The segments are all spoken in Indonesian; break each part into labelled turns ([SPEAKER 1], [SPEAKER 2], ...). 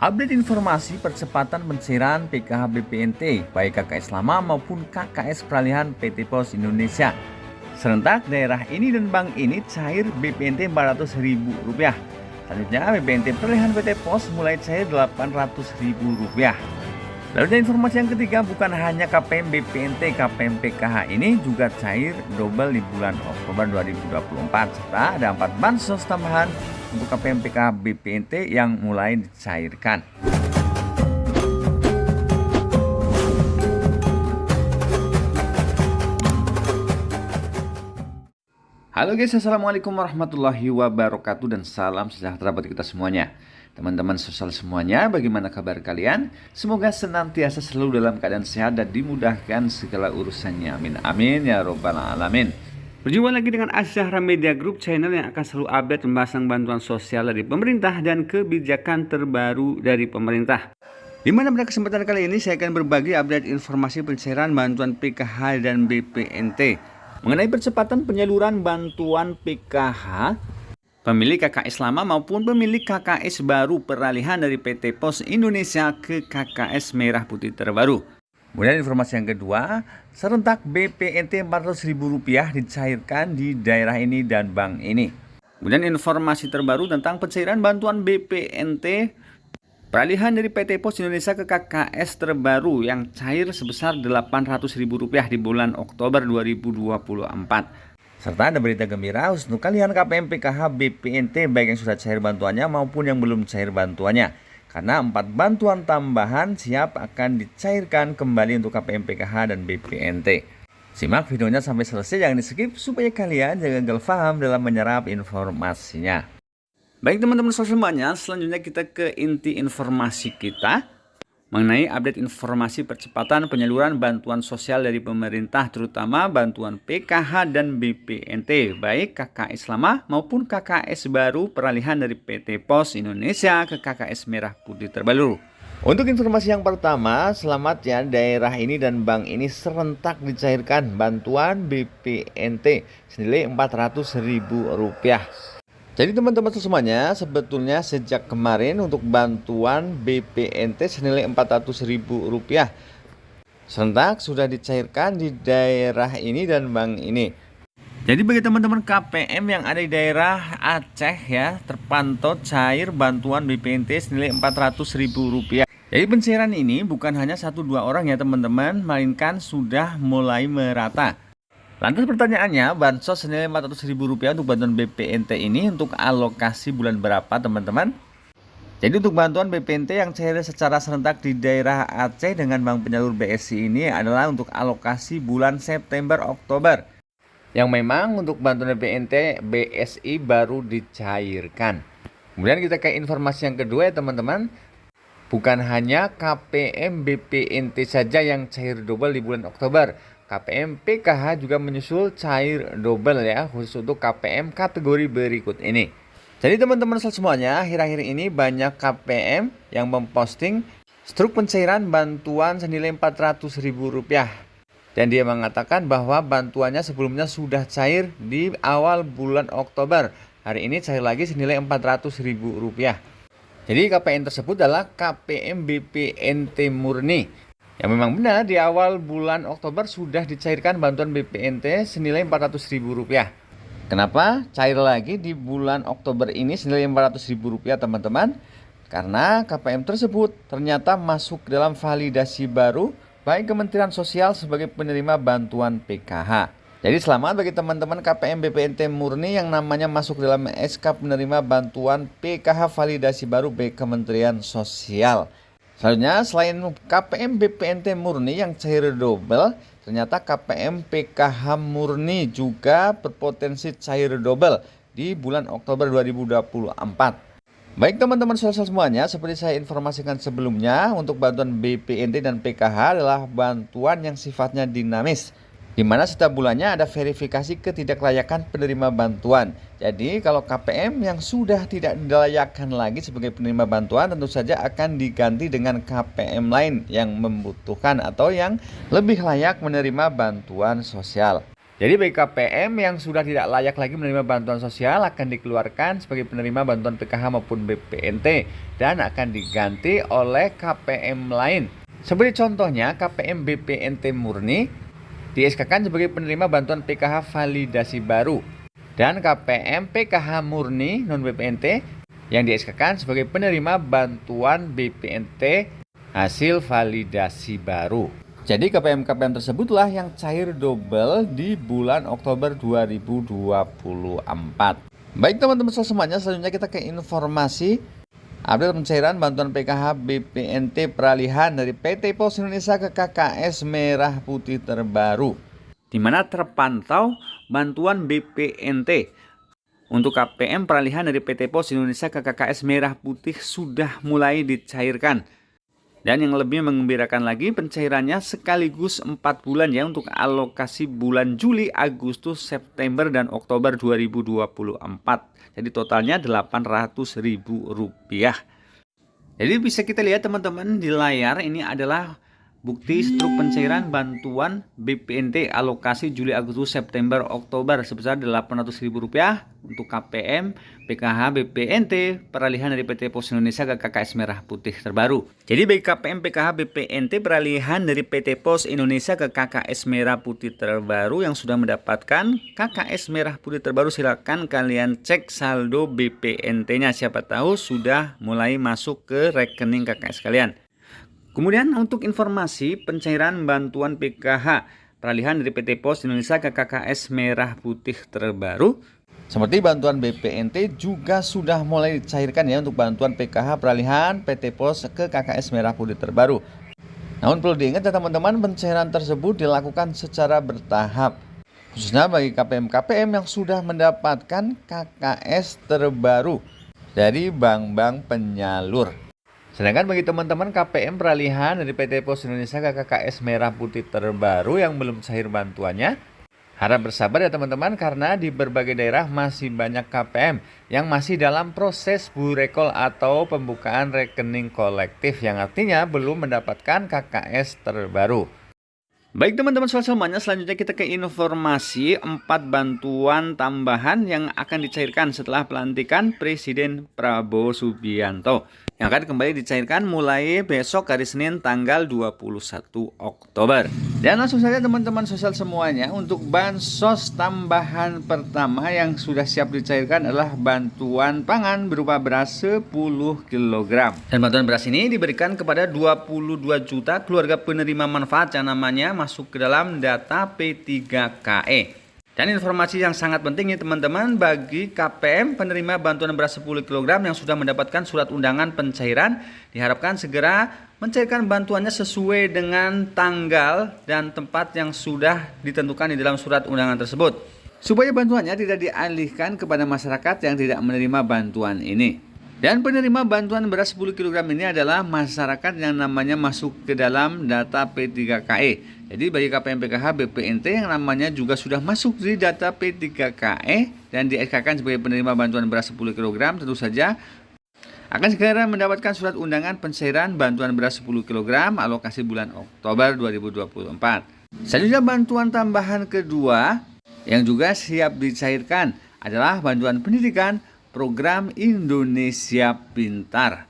[SPEAKER 1] Update informasi percepatan pencairan PKH BPNT baik KKS lama maupun KKS peralihan PT Pos Indonesia. Serentak daerah ini dan bank ini cair BPNT Rp400.000. Selanjutnya BPNT peralihan PT Pos mulai cair Rp800.000. Lalu ada informasi yang ketiga, bukan hanya KPM BPNT, KPM PKH ini juga cair double di bulan Oktober 2024 serta ada 4 bansos tambahan untuk KPM PKH BPNT yang mulai dicairkan. Halo guys, assalamualaikum warahmatullahi wabarakatuh dan salam sejahtera buat kita semuanya. Teman-teman sosial semuanya, bagaimana kabar kalian? Semoga senantiasa selalu dalam keadaan sehat dan dimudahkan segala urusannya. Amin amin ya robbal alamin. Berjumpa lagi dengan Asyahra Media Group, channel yang akan selalu update pembahasan bantuan sosial dari pemerintah dan kebijakan terbaru dari pemerintah. Di mana pada kesempatan kali ini saya akan berbagi update informasi pencairan bantuan PKH dan BPNT. Mengenai percepatan penyaluran bantuan PKH, pemilik KKS lama maupun pemilik KKS baru peralihan dari PT Pos Indonesia ke KKS Merah Putih terbaru. Kemudian informasi yang kedua, serentak BPNT Rp400.000 dicairkan di daerah ini dan bank ini. Kemudian informasi terbaru tentang pencairan bantuan BPNT peralihan dari PT Pos Indonesia ke KKS terbaru yang cair sebesar Rp800.000 di bulan Oktober 2024. Serta ada berita gembira untuk kalian KPM PKH BPNT baik yang sudah cair bantuannya maupun yang belum cair bantuannya. Karena 4 bantuan tambahan siap akan dicairkan kembali untuk KPM PKH dan BPNT. Simak videonya sampai selesai, jangan di skip supaya kalian jangan gagal paham dalam menyerap informasinya. Baik teman-teman semuanya, selanjutnya kita ke inti informasi kita mengenai update informasi percepatan penyaluran bantuan sosial dari pemerintah, terutama bantuan PKH dan BPNT baik KKS lama maupun KKS baru peralihan dari PT Pos Indonesia ke KKS Merah Putih terbaru. Untuk informasi yang pertama, selamat ya, daerah ini dan bank ini serentak dicairkan bantuan BPNT senilai Rp400.000. Jadi teman-teman semuanya, sebetulnya sejak kemarin untuk bantuan BPNT senilai Rp400.000 serentak sudah dicairkan di daerah ini dan bank ini. Jadi bagi teman-teman KPM yang ada di daerah Aceh ya, terpantau cair bantuan BPNT senilai Rp400.000. Jadi pencairan ini bukan hanya 1-2 orang ya teman-teman, melainkan sudah mulai merata. Lantas pertanyaannya, bansos senilai Rp400.000 untuk bantuan BPNT ini untuk alokasi bulan berapa teman-teman? Jadi untuk bantuan BPNT yang cair secara serentak di daerah Aceh dengan bank penyalur BSI ini adalah untuk alokasi bulan September-Oktober. Yang memang untuk bantuan BPNT BSI baru dicairkan. Kemudian kita ke informasi yang kedua ya teman-teman. Bukan hanya KPM BPNT saja yang cair double di bulan Oktober. KPM PKH juga menyusul cair double ya, khusus untuk KPM kategori berikut ini. Jadi teman-teman semuanya, akhir-akhir ini banyak KPM yang memposting struk pencairan bantuan senilai Rp400.000. Dan dia mengatakan bahwa bantuannya sebelumnya sudah cair di awal bulan Oktober. Hari ini cair lagi senilai Rp400.000. Jadi KPM tersebut adalah KPM BPNT murni. Yang memang benar di awal bulan Oktober sudah dicairkan bantuan BPNT senilai Rp400.000. Kenapa cair lagi di bulan Oktober ini senilai Rp400.000 teman-teman? Karena KPM tersebut ternyata masuk dalam validasi baru baik Kementerian Sosial sebagai penerima bantuan PKH. Jadi selamat bagi teman-teman KPM BPNT murni yang namanya masuk dalam SK penerima bantuan PKH validasi baru baik Kementerian Sosial. Selanjutnya, selain KPM BPNT murni yang cair double, ternyata KPM PKH murni juga berpotensi cair double di bulan Oktober 2024. Baik teman-teman sosial semuanya, seperti saya informasikan sebelumnya, untuk bantuan BPNT dan PKH adalah bantuan yang sifatnya dinamis, di mana setiap bulannya ada verifikasi ketidaklayakan penerima bantuan. Jadi kalau KPM yang sudah tidak dilayakkan lagi sebagai penerima bantuan, tentu saja akan diganti dengan KPM lain yang membutuhkan atau yang lebih layak menerima bantuan sosial. Jadi bagi KPM yang sudah tidak layak lagi menerima bantuan sosial akan dikeluarkan sebagai penerima bantuan PKH maupun BPNT dan akan diganti oleh KPM lain. Seperti contohnya KPM BPNT murni di SK-kan sebagai penerima bantuan PKH validasi baru dan KPM PKH murni non BPNT yang di SK-kan sebagai penerima bantuan BPNT hasil validasi baru. Jadi KPM-KPM tersebutlah yang cair double di bulan Oktober 2024. Baik teman-teman semuanya, selanjutnya kita ke informasi update pencairan bantuan PKH BPNT peralihan dari PT Pos Indonesia ke KKS Merah Putih terbaru, di mana terpantau bantuan BPNT untuk KPM peralihan dari PT Pos Indonesia ke KKS Merah Putih sudah mulai dicairkan. Dan yang lebih menggembirakan lagi, pencairannya sekaligus 4 bulan ya untuk alokasi bulan Juli, Agustus, September, dan Oktober 2024. Jadi totalnya Rp800.000. Jadi bisa kita lihat teman-teman di layar, ini adalah bukti struk pencairan bantuan BPNT alokasi Juli, Agustus, September, Oktober sebesar Rp800.000 untuk KPM, PKH, BPNT peralihan dari PT Pos Indonesia ke KKS Merah Putih terbaru. Jadi bagi KPM, PKH, BPNT peralihan dari PT Pos Indonesia ke KKS Merah Putih terbaru yang sudah mendapatkan KKS Merah Putih terbaru, silakan kalian cek saldo BPNT-nya, siapa tahu sudah mulai masuk ke rekening KKS kalian. Kemudian untuk informasi pencairan bantuan PKH peralihan dari PT Pos Indonesia ke KKS Merah Putih terbaru, seperti bantuan BPNT juga sudah mulai dicairkan ya untuk bantuan PKH peralihan PT Pos ke KKS Merah Putih terbaru. Namun perlu diingat ya teman-teman, pencairan tersebut dilakukan secara bertahap, khususnya bagi KPM-KPM yang sudah mendapatkan KKS terbaru dari bank-bank penyalur. Sedangkan bagi teman-teman KPM peralihan dari PT Pos Indonesia ke KKS Merah Putih terbaru yang belum cair bantuannya, harap bersabar ya teman-teman, karena di berbagai daerah masih banyak KPM yang masih dalam proses burekol atau pembukaan rekening kolektif yang artinya belum mendapatkan KKS terbaru. Baik teman-teman semuanya, selanjutnya kita ke informasi 4 bantuan tambahan yang akan dicairkan setelah pelantikan Presiden Prabowo Subianto, yang akan kembali dicairkan mulai besok hari Senin tanggal 21 Oktober. Dan langsung saja teman-teman sosial semuanya, untuk bansos tambahan pertama yang sudah siap dicairkan adalah bantuan pangan berupa beras 10 kg. Dan bantuan beras ini diberikan kepada 22 juta keluarga penerima manfaat yang namanya masuk ke dalam data P3KE. Dan informasi yang sangat penting ini teman-teman, bagi KPM penerima bantuan beras 10 kg yang sudah mendapatkan surat undangan pencairan, diharapkan segera mencairkan bantuannya sesuai dengan tanggal dan tempat yang sudah ditentukan di dalam surat undangan tersebut, supaya bantuannya tidak dialihkan kepada masyarakat yang tidak menerima bantuan ini. Dan penerima bantuan beras 10 kg ini adalah masyarakat yang namanya masuk ke dalam data P3KE. Jadi bagi KPM, PKH, BPNT yang namanya juga sudah masuk di data P3KE dan di SK-kan sebagai penerima bantuan beras 10 kg, tentu saja akan segera mendapatkan surat undangan pencairan bantuan beras 10 kg alokasi bulan Oktober 2024. Selanjutnya bantuan tambahan kedua yang juga siap dicairkan adalah bantuan pendidikan program Indonesia Pintar.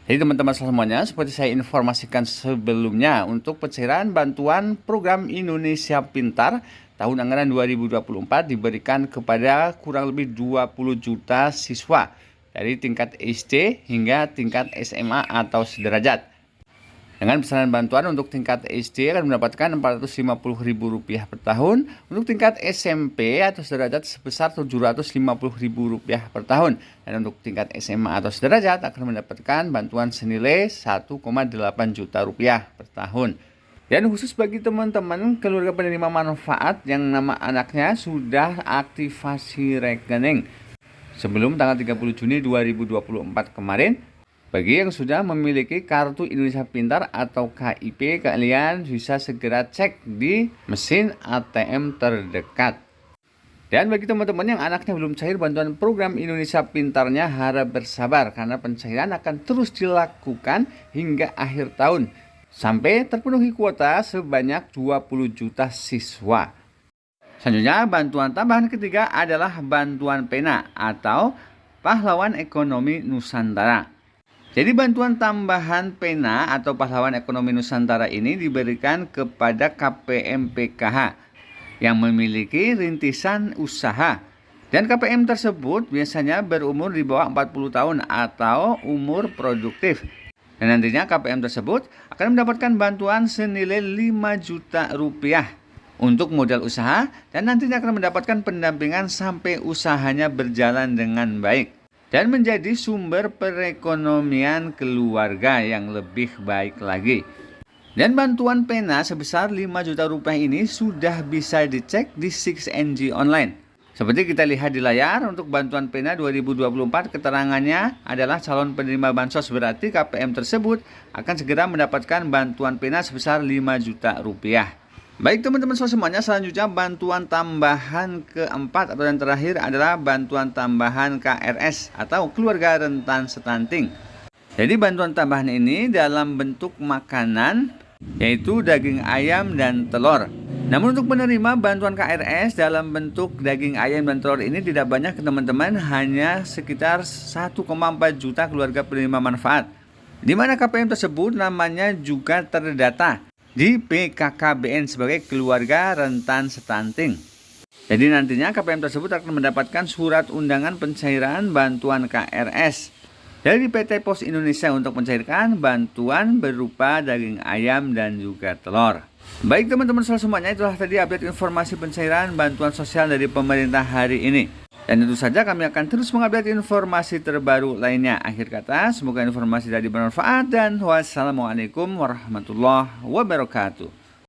[SPEAKER 1] Jadi teman-teman semuanya, seperti saya informasikan sebelumnya, untuk pencairan bantuan program Indonesia Pintar tahun anggaran 2024 diberikan kepada kurang lebih 20 juta siswa dari tingkat SD hingga tingkat SMA atau sederajat. Dengan besaran bantuan untuk tingkat SD akan mendapatkan Rp450.000 per tahun, untuk tingkat SMP atau sederajat sebesar Rp750.000 per tahun, dan untuk tingkat SMA atau sederajat akan mendapatkan bantuan senilai Rp1,8 juta per tahun. Dan khusus bagi teman-teman keluarga penerima manfaat yang nama anaknya sudah aktivasi rekening sebelum tanggal 30 Juni 2024 kemarin, bagi yang sudah memiliki kartu Indonesia Pintar atau KIP, kalian bisa segera cek di mesin ATM terdekat. Dan bagi teman-teman yang anaknya belum cair bantuan program Indonesia Pintarnya, harap bersabar karena pencairan akan terus dilakukan hingga akhir tahun sampai terpenuhi kuota sebanyak 20 juta siswa. Selanjutnya, bantuan tambahan ketiga adalah bantuan pena atau pahlawan ekonomi Nusantara. Jadi bantuan tambahan pena atau pahlawan ekonomi Nusantara ini diberikan kepada KPM PKH yang memiliki rintisan usaha. Dan KPM tersebut biasanya berumur di bawah 40 tahun atau umur produktif. Dan nantinya KPM tersebut akan mendapatkan bantuan senilai 5 juta rupiah untuk modal usaha dan nantinya akan mendapatkan pendampingan sampai usahanya berjalan dengan baik dan menjadi sumber perekonomian keluarga yang lebih baik lagi. Dan bantuan pena sebesar 5 juta rupiah ini sudah bisa dicek di 6NG Online. Seperti kita lihat di layar, untuk bantuan pena 2024 keterangannya adalah calon penerima bansos, berarti KPM tersebut akan segera mendapatkan bantuan pena sebesar 5 juta rupiah. Baik teman-teman semuanya, selanjutnya bantuan tambahan keempat atau yang terakhir adalah bantuan tambahan KRS atau keluarga rentan stunting. Jadi bantuan tambahan ini dalam bentuk makanan yaitu daging ayam dan telur. Namun untuk menerima bantuan KRS dalam bentuk daging ayam dan telur ini tidak banyak teman-teman, hanya sekitar 1,4 juta keluarga penerima manfaat. Di mana KPM tersebut namanya juga terdata di BKKBN sebagai keluarga rentan stunting. Jadi nantinya KPM tersebut akan mendapatkan surat undangan pencairan bantuan KRS dari PT Pos Indonesia untuk mencairkan bantuan berupa daging ayam dan juga telur. Baik teman-teman semuanya, itulah tadi update informasi pencairan bantuan sosial dari pemerintah hari ini. Dan tentu saja kami akan terus mengupdate informasi terbaru lainnya. Akhir kata, semoga informasi tadi bermanfaat dan wassalamualaikum warahmatullahi wabarakatuh.